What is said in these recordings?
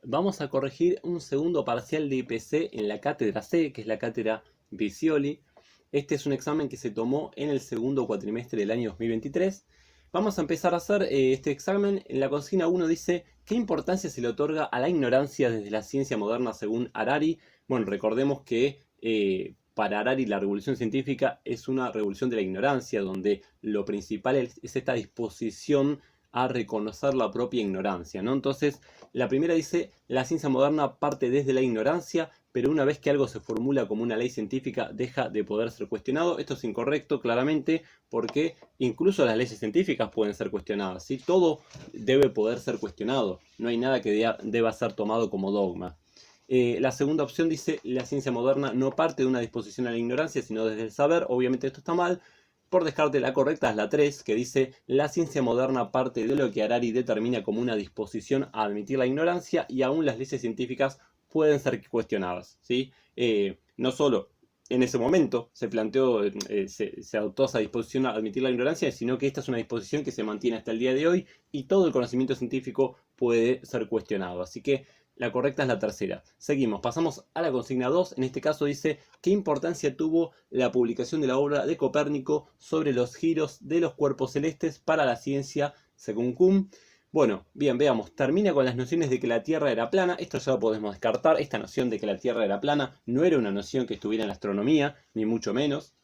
vamos a corregir un segundo parcial de IPC en la cátedra C, que es la cátedra Visioli. Este es un examen que se tomó en el segundo cuatrimestre del año 2023. Vamos a empezar a hacer este examen. En la consigna 1 dice: ¿qué importancia se le otorga a la ignorancia desde la ciencia moderna según Harari? Bueno, recordemos que para Harari la revolución científica es una revolución de la ignorancia, donde lo principal es esta disposición a reconocer la propia ignorancia, ¿no? Entonces, la primera dice: la ciencia moderna parte desde la ignorancia, pero una vez que algo se formula como una ley científica, deja de poder ser cuestionado. Esto es incorrecto, claramente, porque incluso las leyes científicas pueden ser cuestionadas, ¿sí? Todo debe poder ser cuestionado, no hay nada que deba ser tomado como dogma. La segunda opción dice: la ciencia moderna no parte de una disposición a la ignorancia, sino desde el saber. Obviamente esto está mal. Por descarte, la correcta es la 3, que dice: la ciencia moderna parte de lo que Harari determina como una disposición a admitir la ignorancia, y aún las leyes científicas pueden ser cuestionadas, ¿sí? No solo en ese momento se planteó, se adoptó esa disposición a admitir la ignorancia, sino que esta es una disposición que se mantiene hasta el día de hoy, y todo el conocimiento científico puede ser cuestionado. Así que la correcta es la tercera. Seguimos, pasamos a la consigna 2. En este caso dice: ¿qué importancia tuvo la publicación de la obra de Copérnico sobre los giros de los cuerpos celestes para la ciencia, según Kuhn? Bueno, bien, veamos. Termina con las nociones de que la Tierra era plana. Esto ya lo podemos descartar. Esta noción de que la Tierra era plana no era una noción que estuviera en la astronomía, ni mucho menos.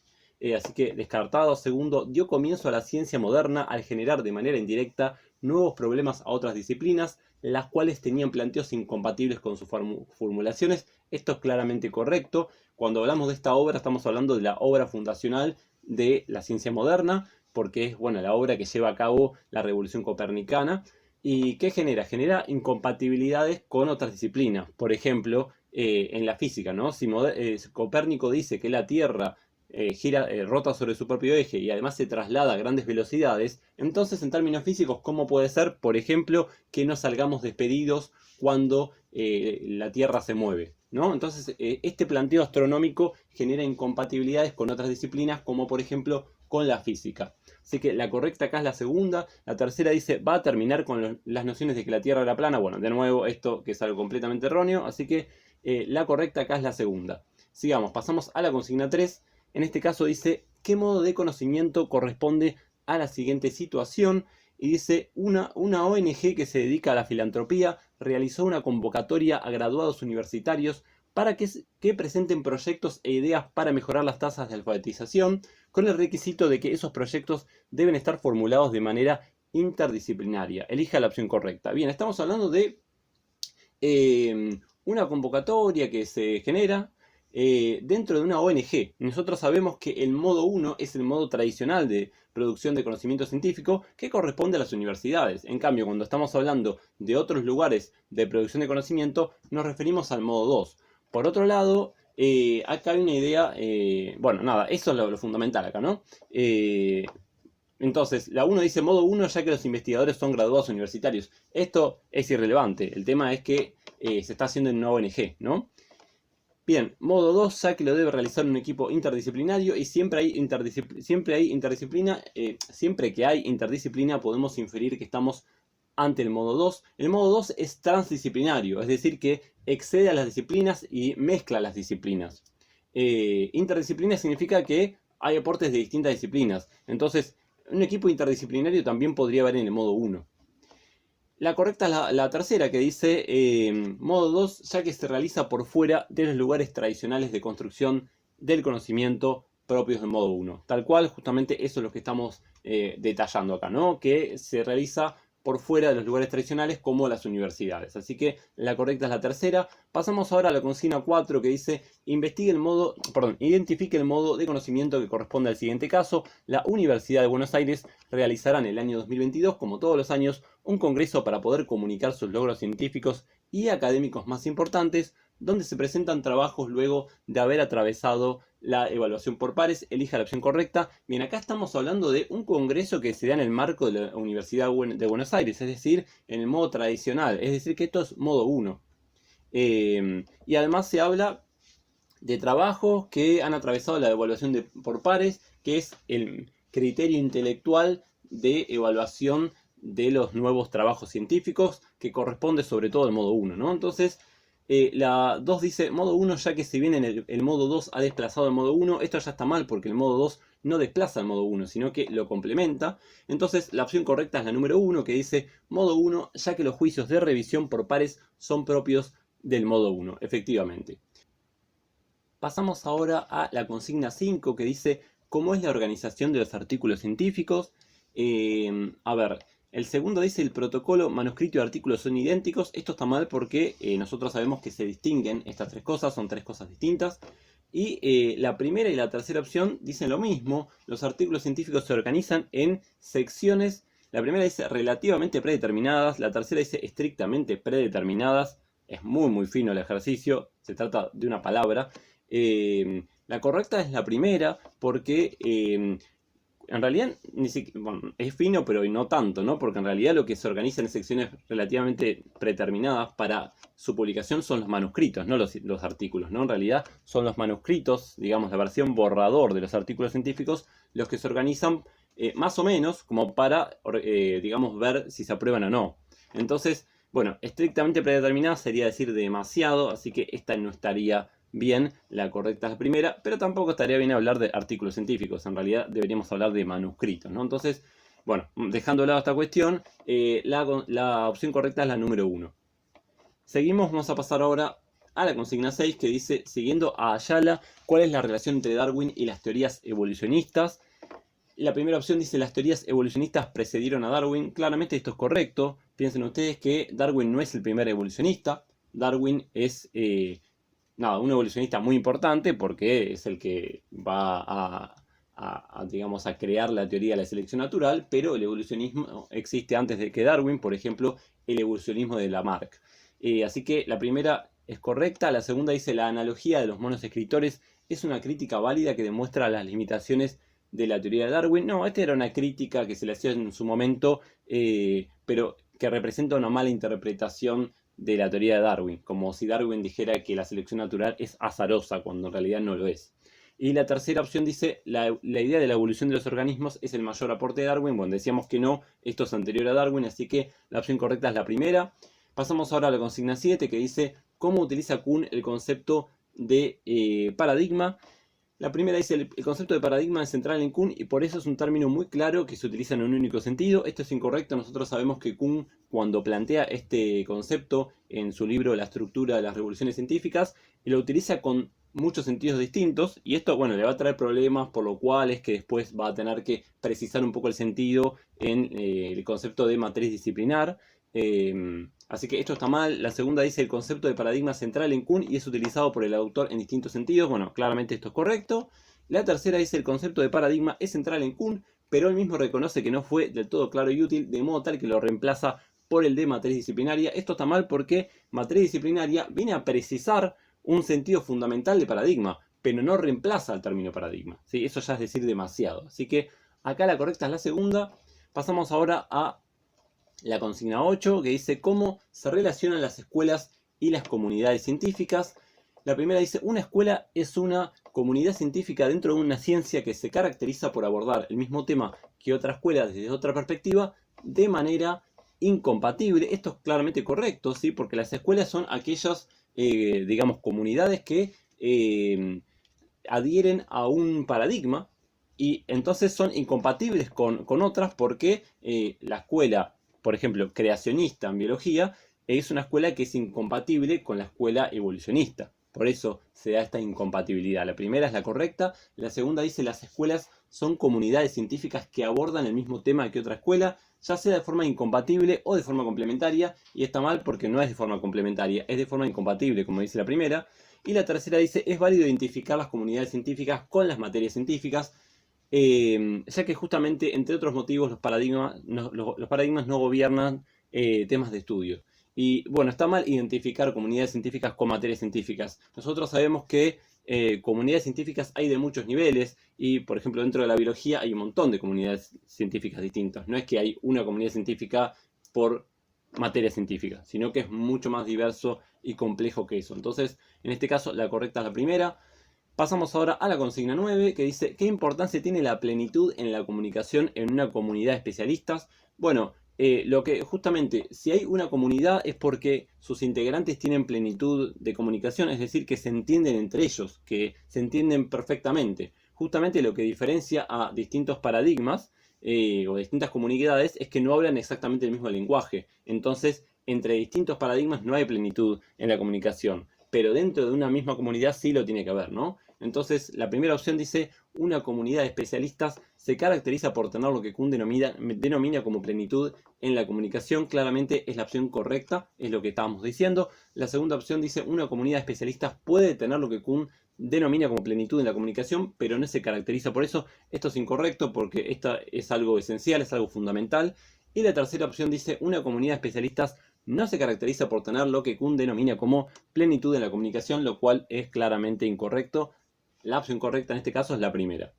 Así que descartado. Segundo, dio comienzo a la ciencia moderna al generar de manera indirecta nuevos problemas a otras disciplinas, las cuales tenían planteos incompatibles con sus formulaciones. Esto es claramente correcto. Cuando hablamos de esta obra, estamos hablando de la obra fundacional de la ciencia moderna, porque es, bueno, la obra que lleva a cabo la revolución copernicana. ¿Y qué genera? Genera incompatibilidades con otras disciplinas. Por ejemplo, en la física, ¿no? Si Copérnico dice que la Tierra rota sobre su propio eje y además se traslada a grandes velocidades, entonces en términos físicos, ¿cómo puede ser, por ejemplo, que no salgamos despedidos cuando la Tierra se mueve, ¿no? Entonces este planteo astronómico genera incompatibilidades con otras disciplinas, como por ejemplo con la física. Así que la correcta acá es la segunda. La tercera dice: va a terminar con las nociones de que la Tierra era plana. Bueno, de nuevo, esto que es algo completamente erróneo. Así que la correcta acá es la segunda. Sigamos, pasamos a la consigna 3. En este caso dice: ¿qué modo de conocimiento corresponde a la siguiente situación? Y dice: una ONG que se dedica a la filantropía realizó una convocatoria a graduados universitarios para que presenten proyectos e ideas para mejorar las tasas de alfabetización, con el requisito de que esos proyectos deben estar formulados de manera interdisciplinaria. Elija la opción correcta. Bien, estamos hablando de una convocatoria que se genera dentro de una ONG. Nosotros sabemos que el modo 1 es el modo tradicional de producción de conocimiento científico que corresponde a las universidades. En cambio, cuando estamos hablando de otros lugares de producción de conocimiento, nos referimos al modo 2. Por otro lado, acá hay una idea, bueno, nada, eso es lo fundamental acá, ¿no? Entonces, la 1 dice modo 1 ya que los investigadores son graduados universitarios. Esto es irrelevante, el tema es que se está haciendo en una ONG, ¿no? Bien, modo 2 ya que lo debe realizar un equipo interdisciplinario, y siempre que hay interdisciplina podemos inferir que estamos ante el modo 2. El modo 2 es transdisciplinario, es decir, que excede a las disciplinas y mezcla las disciplinas. Interdisciplina significa que hay aportes de distintas disciplinas. Entonces, un equipo interdisciplinario también podría haber en el modo 1. La correcta es la tercera, que dice modo 2, ya que se realiza por fuera de los lugares tradicionales de construcción del conocimiento propios del modo 1. Tal cual, justamente eso es lo que estamos detallando acá, ¿no? Que se realiza por fuera de los lugares tradicionales como las universidades. Así que la correcta es la tercera. Pasamos ahora a la consigna 4, que dice: identifique el modo de conocimiento que corresponde al siguiente caso. La Universidad de Buenos Aires realizará en el año 2022, como todos los años, un congreso para poder comunicar sus logros científicos y académicos más importantes, donde se presentan trabajos luego de haber atravesado la evaluación por pares. Elija la opción correcta. Bien, acá estamos hablando de un congreso que se da en el marco de la Universidad de Buenos Aires, es decir, en el modo tradicional, es decir, que esto es modo 1. Y además se habla de trabajos que han atravesado la evaluación por pares, que es el criterio intelectual de evaluación de los nuevos trabajos científicos, que corresponde sobre todo al modo 1, ¿no? Entonces, la 2 dice modo 1, ya que si bien en el modo 2 ha desplazado el modo 1, esto ya está mal porque el modo 2 no desplaza el modo 1, sino que lo complementa. Entonces la opción correcta es la número 1, que dice modo 1, ya que los juicios de revisión por pares son propios del modo 1, efectivamente. Pasamos ahora a la consigna 5, que dice cómo es la organización de los artículos científicos. A ver, el segundo dice el protocolo, manuscrito y artículos son idénticos. Esto está mal porque nosotros sabemos que se distinguen estas tres cosas, son tres cosas distintas. Y la primera y la tercera opción dicen lo mismo. Los artículos científicos se organizan en secciones. La primera dice relativamente predeterminadas, la tercera dice estrictamente predeterminadas. Es muy fino el ejercicio, se trata de una palabra. La correcta es la primera porque en realidad ni siquiera, bueno, es fino pero no tanto, ¿no? Porque en realidad lo que se organiza en secciones relativamente predeterminadas para su publicación son los manuscritos, no los artículos, ¿no? En realidad son los manuscritos, digamos la versión borrador de los artículos científicos, los que se organizan más o menos como para, digamos, ver si se aprueban o no. Entonces, bueno, estrictamente predeterminada sería decir demasiado, así que esta no estaría bien, la correcta es la primera, pero tampoco estaría bien hablar de artículos científicos, en realidad deberíamos hablar de manuscritos, ¿no? Entonces, bueno, dejando de lado esta cuestión, la opción correcta es la número 1. Seguimos, vamos a pasar ahora a la consigna 6, que dice, siguiendo a Ayala, ¿cuál es la relación entre Darwin y las teorías evolucionistas? La primera opción dice, las teorías evolucionistas precedieron a Darwin. Claramente esto es correcto. Piensen ustedes que Darwin no es el primer evolucionista. Darwin es un evolucionista muy importante porque es el que va digamos, a crear la teoría de la selección natural, pero el evolucionismo existe antes de que Darwin, por ejemplo, el evolucionismo de Lamarck. Así que la primera es correcta. La segunda dice, la analogía de los monos escritores es una crítica válida que demuestra las limitaciones de la teoría de Darwin. No, esta era una crítica que se le hacía en su momento, pero que representa una mala interpretación de la teoría de Darwin, como si Darwin dijera que la selección natural es azarosa, cuando en realidad no lo es. Y la tercera opción dice, la idea de la evolución de los organismos es el mayor aporte de Darwin. Bueno, decíamos que no, esto es anterior a Darwin, así que la opción correcta es la primera. Pasamos ahora a la consigna 7, que dice, ¿cómo utiliza Kuhn el concepto de paradigma? La primera dice, el concepto de paradigma es central en Kuhn y por eso es un término muy claro que se utiliza en un único sentido. Esto es incorrecto. Nosotros sabemos que Kuhn, cuando plantea este concepto en su libro La estructura de las revoluciones científicas, lo utiliza con muchos sentidos distintos y esto, bueno, le va a traer problemas, por lo cual es que después va a tener que precisar un poco el sentido en el concepto de matriz disciplinar. Así que esto está mal. La segunda dice el concepto de paradigma central en Kuhn y es utilizado por el autor en distintos sentidos. Bueno, claramente esto es correcto. La tercera dice el concepto de paradigma es central en Kuhn, pero él mismo reconoce que no fue del todo claro y útil, de modo tal que lo reemplaza por el de matriz disciplinaria. Esto está mal porque matriz disciplinaria viene a precisar un sentido fundamental de paradigma, pero no reemplaza al término paradigma, ¿sí? Eso ya es decir demasiado. Así que acá la correcta es la segunda. Pasamos ahora a la consigna 8, que dice cómo se relacionan las escuelas y las comunidades científicas. La primera dice, una escuela es una comunidad científica dentro de una ciencia que se caracteriza por abordar el mismo tema que otra escuela desde otra perspectiva de manera incompatible. Esto es claramente correcto, ¿sí? Porque las escuelas son aquellas, digamos, comunidades que adhieren a un paradigma y entonces son incompatibles con otras porque la escuela, por ejemplo, creacionista en biología, es una escuela que es incompatible con la escuela evolucionista. Por eso se da esta incompatibilidad. La primera es la correcta. La segunda dice las escuelas son comunidades científicas que abordan el mismo tema que otra escuela, ya sea de forma incompatible o de forma complementaria. Y está mal porque no es de forma complementaria, es de forma incompatible, como dice la primera. Y la tercera dice, es válido identificar las comunidades científicas con las materias científicas, ya que justamente, entre otros motivos, los paradigmas no gobiernan temas de estudio. Y bueno, está mal identificar comunidades científicas con materias científicas. Nosotros sabemos que comunidades científicas hay de muchos niveles y, por ejemplo, dentro de la biología hay un montón de comunidades científicas distintas. No es que hay una comunidad científica por materia científica, sino que es mucho más diverso y complejo que eso. Entonces, en este caso, la correcta es la primera. Pasamos ahora a la consigna 9, que dice, ¿qué importancia tiene la plenitud en la comunicación en una comunidad de especialistas? Bueno, lo que justamente, si hay una comunidad es porque sus integrantes tienen plenitud de comunicación, es decir, que se entienden entre ellos, que se entienden perfectamente. Justamente lo que diferencia a distintos paradigmas o distintas comunidades es que no hablan exactamente el mismo lenguaje. Entonces, entre distintos paradigmas no hay plenitud en la comunicación, pero dentro de una misma comunidad sí lo tiene que haber, ¿no? Entonces, la primera opción dice, una comunidad de especialistas se caracteriza por tener lo que Kuhn denomina como plenitud en la comunicación. Claramente es la opción correcta, es lo que estábamos diciendo. La segunda opción dice, una comunidad de especialistas puede tener lo que Kuhn denomina como plenitud en la comunicación, pero no se caracteriza por eso. Esto es incorrecto porque esto es algo esencial, es algo fundamental. Y la tercera opción dice, una comunidad de especialistas no se caracteriza por tener lo que Kuhn denomina como plenitud en la comunicación, lo cual es claramente incorrecto. La opción correcta en este caso es la primera.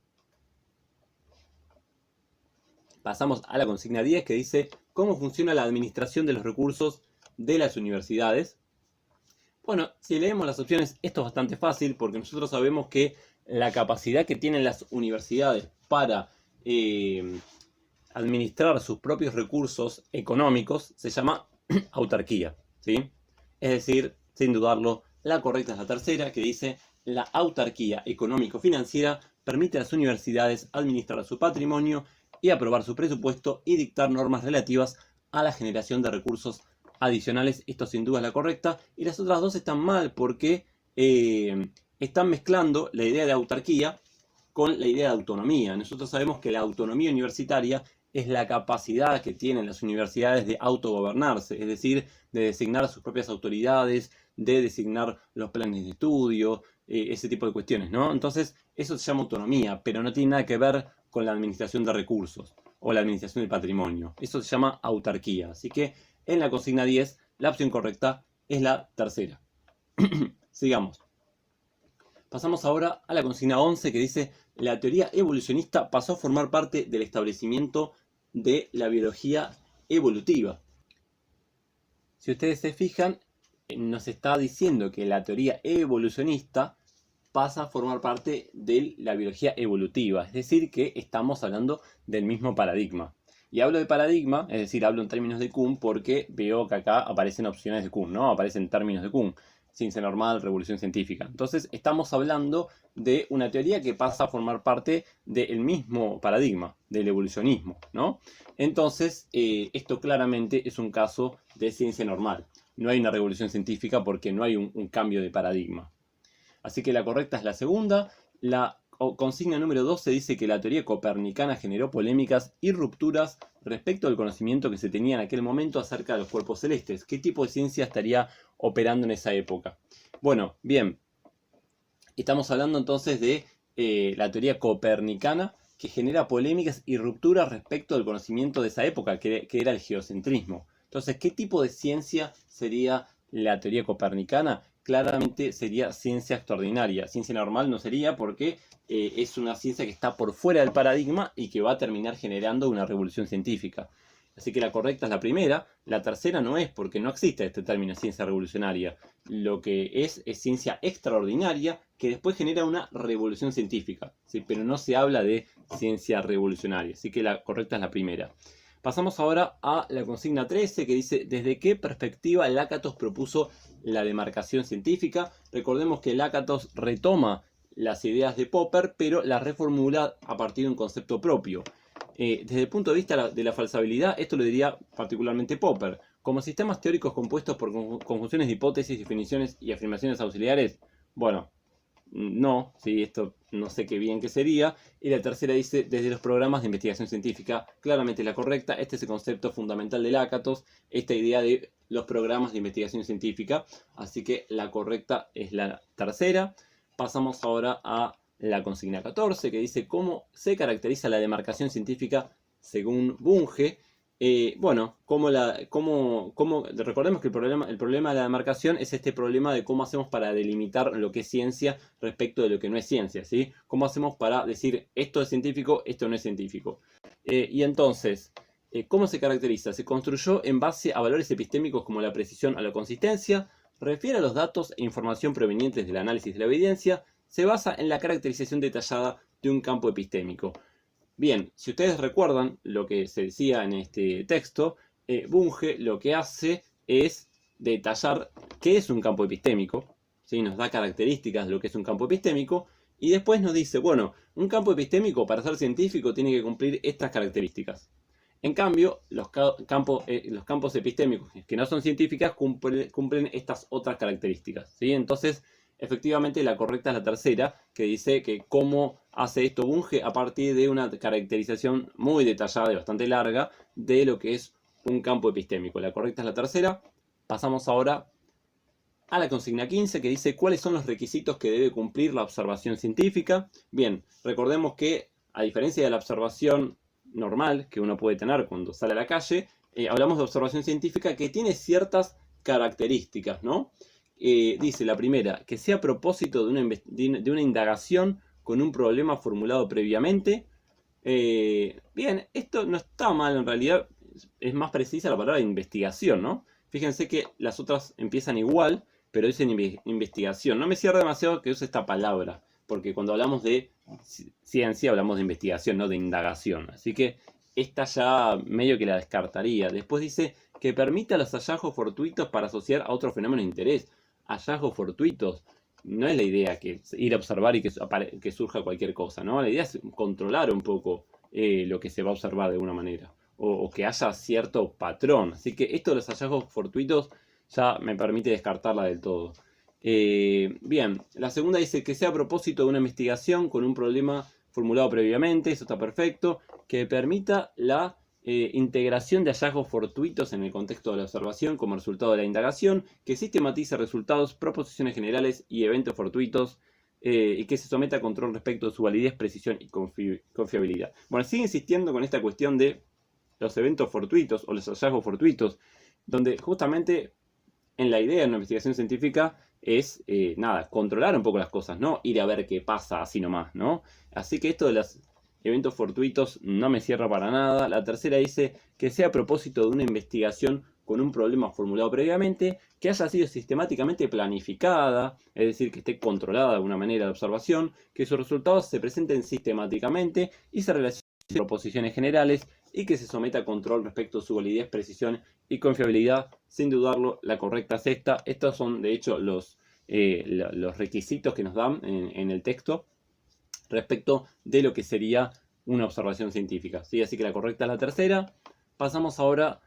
Pasamos a la consigna 10 que dice ¿cómo funciona la administración de los recursos de las universidades? Bueno, si leemos las opciones, esto es bastante fácil porque nosotros sabemos que la capacidad que tienen las universidades para administrar sus propios recursos económicos se llama autarquía, ¿sí? Es decir, sin dudarlo, la correcta es la tercera, que dice la autarquía económico-financiera permite a las universidades administrar su patrimonio y aprobar su presupuesto y dictar normas relativas a la generación de recursos adicionales. Esto sin duda es la correcta. Y las otras dos están mal porque están mezclando la idea de autarquía con la idea de autonomía. Nosotros sabemos que la autonomía universitaria es la capacidad que tienen las universidades de autogobernarse, es decir, de designar a sus propias autoridades, de designar los planes de estudio, ese tipo de cuestiones, ¿no? Entonces, eso se llama autonomía, pero no tiene nada que ver con la administración de recursos o la administración del patrimonio. Eso se llama autarquía. Así que en la consigna 10, la opción correcta es la tercera. Sigamos. Pasamos ahora a la consigna 11 que dice la teoría evolucionista pasó a formar parte del establecimiento de la biología evolutiva. Si ustedes se fijan, nos está diciendo que la teoría evolucionista pasa a formar parte de la biología evolutiva, es decir, que estamos hablando del mismo paradigma. Y hablo de paradigma, es decir, hablo en términos de Kuhn porque veo que acá aparecen opciones de Kuhn, ¿no? Aparecen términos de Kuhn. Ciencia normal, revolución científica. Entonces estamos hablando de una teoría que pasa a formar parte del mismo paradigma, del evolucionismo, ¿no? Entonces, esto claramente es un caso de ciencia normal. No hay una revolución científica porque no hay un cambio de paradigma. Así que la correcta es la segunda. La consigna número 12 dice que la teoría copernicana generó polémicas y rupturas respecto al conocimiento que se tenía en aquel momento acerca de los cuerpos celestes. ¿Qué tipo de ciencia estaría operando en esa época? Bueno, bien, estamos hablando entonces de la teoría copernicana que genera polémicas y rupturas respecto al conocimiento de esa época, que era el geocentrismo. Entonces, ¿qué tipo de ciencia sería la teoría copernicana? Claramente sería ciencia extraordinaria. Ciencia normal no sería porque es una ciencia que está por fuera del paradigma y que va a terminar generando una revolución científica. Así que la correcta es la primera. La tercera no es porque no existe este término ciencia revolucionaria. Lo que es ciencia extraordinaria que después genera una revolución científica, ¿sí? Pero no se habla de ciencia revolucionaria. Así que la correcta es la primera. Pasamos ahora a la consigna 13 que dice ¿desde qué perspectiva Lakatos propuso la demarcación científica? Recordemos que Lakatos retoma las ideas de Popper, pero las reformula a partir de un concepto propio. Desde el punto de vista de la falsabilidad, esto lo diría particularmente Popper. Como sistemas teóricos compuestos por conjunciones de hipótesis, definiciones y afirmaciones auxiliares, bueno, no, sí, esto no sé qué bien que sería. Y la tercera dice, desde los programas de investigación científica, claramente la correcta. Este es el concepto fundamental de Lakatos, esta idea de los programas de investigación científica. Así que la correcta es la tercera. Pasamos ahora a la consigna 14, que dice cómo se caracteriza la demarcación científica según Bunge. Bueno, recordemos que el problema de la demarcación es este problema de cómo hacemos para delimitar lo que es ciencia respecto de lo que no es ciencia, ¿sí? Cómo hacemos para decir esto es científico, esto no es científico. Y entonces, ¿cómo se caracteriza? Se construyó en base a valores epistémicos como la precisión o la consistencia, refiere a los datos e información provenientes del análisis de la evidencia, se basa en la caracterización detallada de un campo epistémico. Bien, si ustedes recuerdan lo que se decía en este texto, Bunge lo que hace es detallar qué es un campo epistémico, ¿sí? Nos da características de lo que es un campo epistémico y después nos dice, bueno, un campo epistémico para ser científico tiene que cumplir estas características. En cambio, los campos epistémicos que no son científicas cumplen estas otras características, ¿sí? Entonces, efectivamente, la correcta es la tercera, que dice que cómo hace esto Bunge a partir de una caracterización muy detallada y bastante larga de lo que es un campo epistémico. La correcta es la tercera. Pasamos ahora a la consigna 15, que dice cuáles son los requisitos que debe cumplir la observación científica. Bien, recordemos que a diferencia de la observación normal que uno puede tener cuando sale a la calle, hablamos de observación científica que tiene ciertas características, ¿no? Dice la primera, que sea a propósito de una indagación con un problema formulado previamente. Bien, esto no está mal, en realidad es más precisa la palabra investigación, ¿no? Fíjense que las otras empiezan igual, pero dicen investigación. No me cierra demasiado que use esta palabra, porque cuando hablamos de ciencia hablamos de investigación, no de indagación. Así que esta ya medio que la descartaría. Después dice que permita los hallazgos fortuitos para asociar a otro fenómeno de interés. Hallazgos fortuitos. No es la idea que ir a observar y que surja cualquier cosa, ¿no? La idea es controlar un poco lo que se va a observar de alguna manera. O que haya cierto patrón. Así que esto de los hallazgos fortuitos ya me permite descartarla del todo. Bien, la segunda dice que sea a propósito de una investigación con un problema formulado previamente, eso está perfecto, que permita la integración de hallazgos fortuitos en el contexto de la observación como resultado de la indagación, que sistematice resultados, proposiciones generales y eventos fortuitos, y que se someta a control respecto de su validez, precisión y confiabilidad. Bueno, sigue insistiendo con esta cuestión de los eventos fortuitos o los hallazgos fortuitos, donde justamente en la idea de una investigación científica es, controlar un poco las cosas, no ir a ver qué pasa así nomás, ¿no? Así que esto de los eventos fortuitos no me cierra para nada. La tercera dice que sea a propósito de una investigación con un problema formulado previamente, que haya sido sistemáticamente planificada, es decir, que esté controlada de alguna manera la observación, que sus resultados se presenten sistemáticamente y se relacionen con proposiciones generales y que se someta a control respecto a su validez, precisión y confiabilidad. Sin dudarlo, la correcta es esta. Estos son, de hecho, los requisitos que nos dan en el texto respecto de lo que sería una observación científica, ¿sí? Así que la correcta es la tercera. Pasamos ahora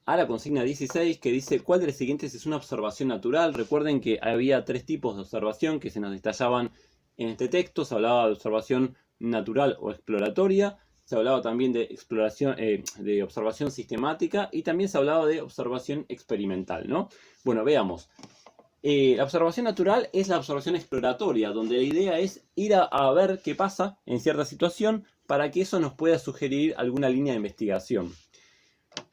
a la consigna 16, que dice ¿cuál de los siguientes es una observación natural? Recuerden que había tres tipos de observación que se nos detallaban en este texto. Se hablaba de observación natural o exploratoria, se hablaba también de de observación sistemática y también se hablaba de observación experimental, ¿no? Bueno, veamos. La observación natural es la observación exploratoria, donde la idea es ir a ver qué pasa en cierta situación para que eso nos pueda sugerir alguna línea de investigación.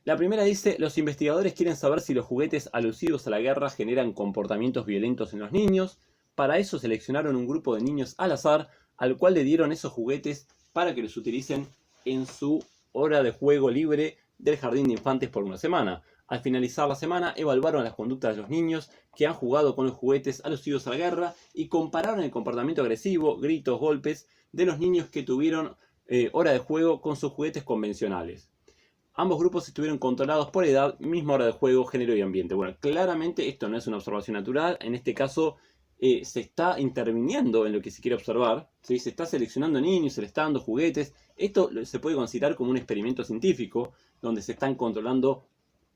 La primera dice, los investigadores quieren saber si los juguetes alusivos a la guerra generan comportamientos violentos en los niños. Para eso seleccionaron un grupo de niños al azar, al cual le dieron esos juguetes para que los utilicen en su hora de juego libre del jardín de infantes por una semana. Al finalizar la semana, evaluaron las conductas de los niños que han jugado con los juguetes alusivos a la guerra y compararon el comportamiento agresivo, gritos, golpes de los niños que tuvieron hora de juego con sus juguetes convencionales. Ambos grupos estuvieron controlados por edad, misma hora de juego, género y ambiente. Bueno, claramente esto no es una observación natural. En este caso se está interviniendo en lo que se quiere observar, ¿sí? Se está seleccionando niños, se les está dando juguetes. Esto se puede considerar como un experimento científico, donde se están controlando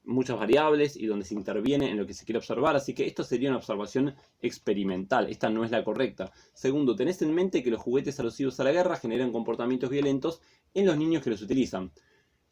muchas variables y donde se interviene en lo que se quiere observar. Así que esto sería una observación experimental. Esta no es la correcta. Segundo, tenés en mente que los juguetes alusivos a la guerra generan comportamientos violentos en los niños que los utilizan.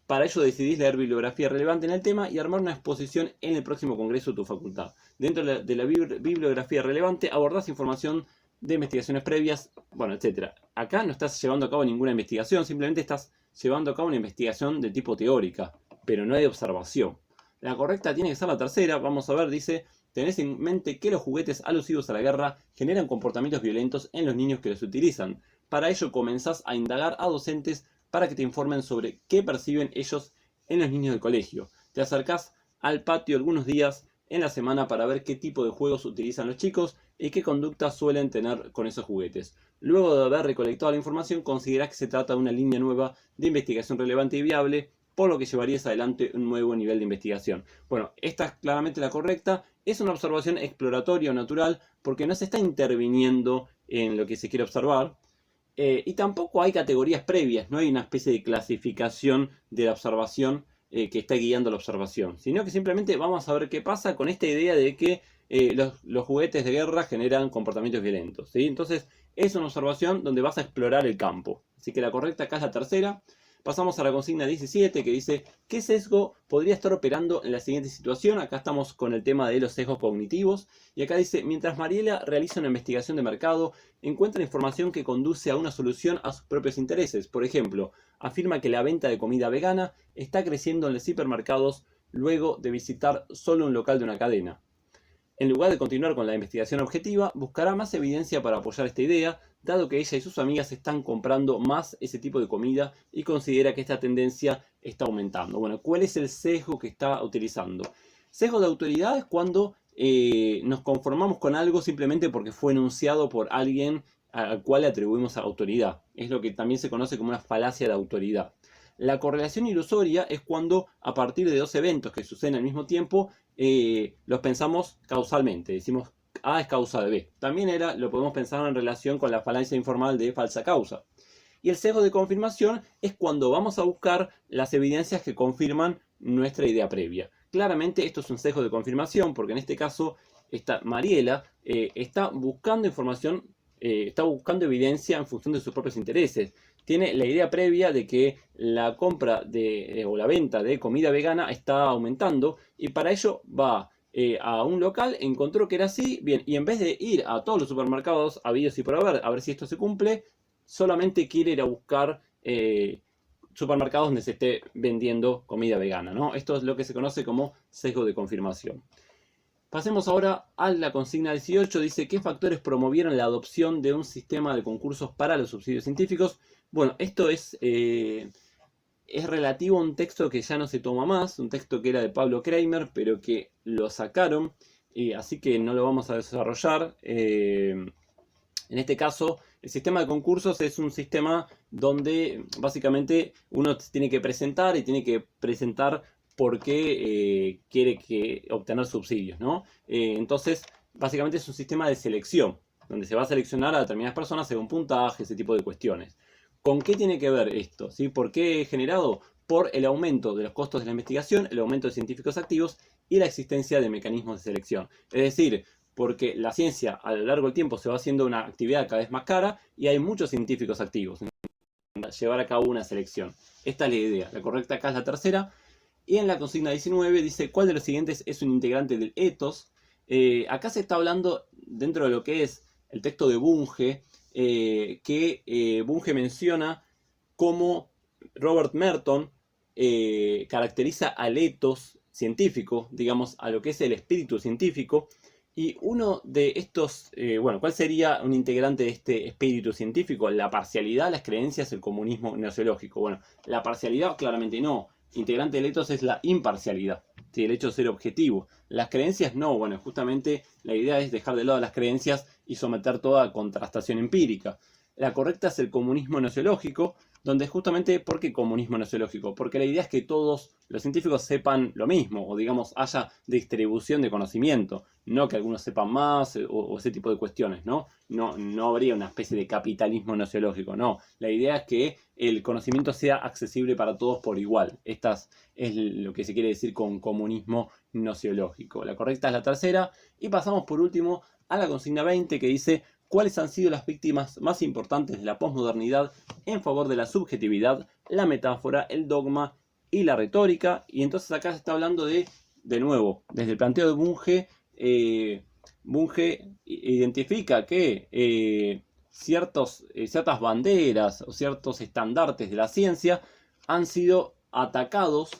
Para ello decidís leer bibliografía relevante en el tema y armar una exposición en el próximo congreso de tu facultad. Dentro de la bibliografía relevante abordás información de investigaciones previas, bueno, etc. Acá no estás llevando a cabo ninguna investigación, simplemente estás llevando a cabo una investigación de tipo teórica, pero no hay observación. La correcta tiene que ser la tercera. Vamos a ver, dice, tenés en mente que los juguetes alusivos a la guerra generan comportamientos violentos en los niños que los utilizan. Para ello comenzás a indagar a docentes para que te informen sobre qué perciben ellos en los niños del colegio. Te acercás al patio algunos días en la semana para ver qué tipo de juegos utilizan los chicos y qué conducta suelen tener con esos juguetes. Luego de haber recolectado la información, considerás que se trata de una línea nueva de investigación relevante y viable por lo que llevarías adelante un nuevo nivel de investigación. Bueno, esta es claramente la correcta. Es una observación exploratoria o natural porque no se está interviniendo en lo que se quiere observar. Y tampoco hay categorías previas, no hay una especie de clasificación de la observación que está guiando la observación, sino que simplemente vamos a ver qué pasa con esta idea de que los juguetes de guerra generan comportamientos violentos, ¿sí? Entonces es una observación donde vas a explorar el campo. Así que la correcta acá es la tercera. Pasamos a la consigna 17 que dice ¿qué sesgo podría estar operando en la siguiente situación? Acá estamos con el tema de los sesgos cognitivos. Y acá dice, mientras Mariela realiza una investigación de mercado, encuentra información que conduce a una solución a sus propios intereses. Por ejemplo, afirma que la venta de comida vegana está creciendo en los hipermercados luego de visitar solo un local de una cadena. En lugar de continuar con la investigación objetiva, buscará más evidencia para apoyar esta idea, dado que ella y sus amigas están comprando más ese tipo de comida y considera que esta tendencia está aumentando. Bueno, ¿cuál es el sesgo que está utilizando? Sesgo de autoridad es cuando nos conformamos con algo simplemente porque fue enunciado por alguien al cual le atribuimos autoridad. Es lo que también se conoce como una falacia de autoridad. La correlación ilusoria es cuando a partir de dos eventos que suceden al mismo tiempo los pensamos causalmente. Decimos A es causa de B. También lo podemos pensar en relación con la falacia informal de falsa causa. Y el sesgo de confirmación es cuando vamos a buscar las evidencias que confirman nuestra idea previa. Claramente esto es un sesgo de confirmación porque en este caso Mariela está buscando información, está buscando evidencia en función de sus propios intereses. Tiene la idea previa de que la compra o la venta de comida vegana está aumentando y para ello va a un local, encontró que era así, bien, y en vez de ir a todos los supermercados habidos y por haber, a ver si esto se cumple, solamente quiere ir a buscar supermercados donde se esté vendiendo comida vegana, ¿no? Esto es lo que se conoce como sesgo de confirmación. Pasemos ahora a la consigna 18. Dice, ¿qué factores promovieron la adopción de un sistema de concursos para los subsidios científicos? Bueno, esto es relativo a un texto que ya no se toma más, un texto que era de Pablo Kramer, pero que lo sacaron, así que no lo vamos a desarrollar. En este caso, el sistema de concursos es un sistema donde básicamente uno tiene que presentar y tiene que presentar por qué quiere obtener subsidios, ¿no? Entonces, básicamente es un sistema de selección, donde se va a seleccionar a determinadas personas según puntaje, ese tipo de cuestiones. ¿Con qué tiene que ver esto? ¿Sí? ¿Por qué generado? Por el aumento de los costos de la investigación, el aumento de científicos activos y la existencia de mecanismos de selección. Es decir, porque la ciencia a lo largo del tiempo se va haciendo una actividad cada vez más cara y hay muchos científicos activos. Llevar a cabo una selección. Esta es la idea. La correcta acá es la tercera. Y en la consigna 19 dice, ¿cuál de los siguientes es un integrante del ethos? Acá se está hablando dentro de lo que es el texto de Bunge, que Bunge menciona cómo Robert Merton caracteriza al ethos científico, digamos, a lo que es el espíritu científico. Y uno de estos, bueno, ¿cuál sería un integrante de este espíritu científico? La parcialidad, las creencias, el comunismo gnoseológico. Bueno, la parcialidad claramente no. Integrante del ethos es la imparcialidad, ¿sí? El hecho de ser objetivo. Las creencias no, bueno, justamente la idea es dejar de lado las creencias y someter toda a contrastación empírica. La correcta es el comunismo gnoseológico, donde justamente, ¿por qué comunismo gnoseológico? Porque la idea es que todos los científicos sepan lo mismo, o digamos, haya distribución de conocimiento, no que algunos sepan más o ese tipo de cuestiones, ¿no? No habría una especie de capitalismo gnoseológico, no. La idea es que el conocimiento sea accesible para todos por igual. Esta es lo que se quiere decir con comunismo gnoseológico. La correcta es la tercera. Y pasamos por último a la consigna 20 que dice, ¿cuáles han sido las víctimas más importantes de la posmodernidad en favor de la subjetividad, la metáfora, el dogma y la retórica? Y entonces acá se está hablando de nuevo, desde el planteo de Bunge, Bunge identifica que ciertas banderas o ciertos estandartes de la ciencia han sido atacados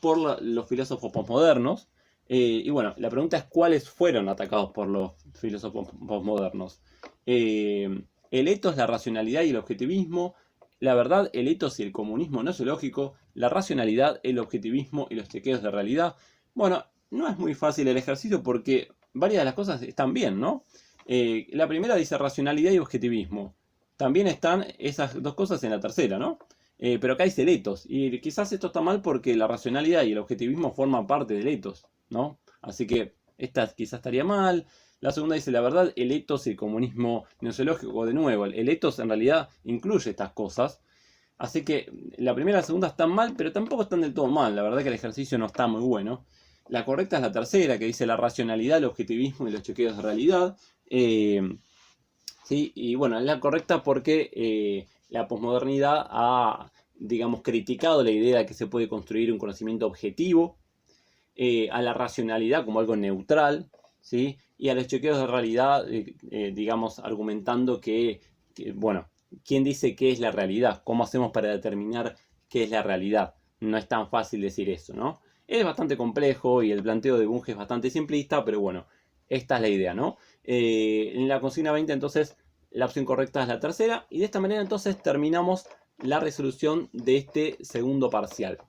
por los filósofos posmodernos. Y bueno, la pregunta es ¿cuáles fueron atacados por los filósofos posmodernos? El ethos, la racionalidad y el objetivismo, la verdad, el ethos y el comunismo gnoseológico, la racionalidad, el objetivismo y los chequeos de realidad. Bueno, no es muy fácil el ejercicio porque varias de las cosas están bien, ¿no? La primera dice racionalidad y objetivismo. También están esas dos cosas en la tercera, ¿no? Pero acá dice el ethos, y quizás esto está mal porque la racionalidad y el objetivismo forman parte del ethos, ¿no? Así que esta quizás estaría mal. La segunda dice la verdad, el ethos y el comunismo gnoseológico. De nuevo, el ethos en realidad incluye estas cosas. Así que la primera y la segunda están mal, pero tampoco están del todo mal. La verdad que el ejercicio no está muy bueno. La correcta es la tercera, que dice la racionalidad, el objetivismo y los chequeos de realidad. Sí, y bueno, es la correcta porque la posmodernidad ha, digamos, criticado la idea de que se puede construir un conocimiento objetivo, a la racionalidad como algo neutral, ¿sí? Y a los chequeos de realidad, digamos, argumentando bueno, ¿quién dice qué es la realidad? ¿Cómo hacemos para determinar qué es la realidad? No es tan fácil decir eso, ¿no? Es bastante complejo y el planteo de Bunge es bastante simplista, pero bueno, esta es la idea, ¿no? En la consigna 20, entonces, la opción correcta es la tercera, y de esta manera, entonces, terminamos la resolución de este segundo parcial.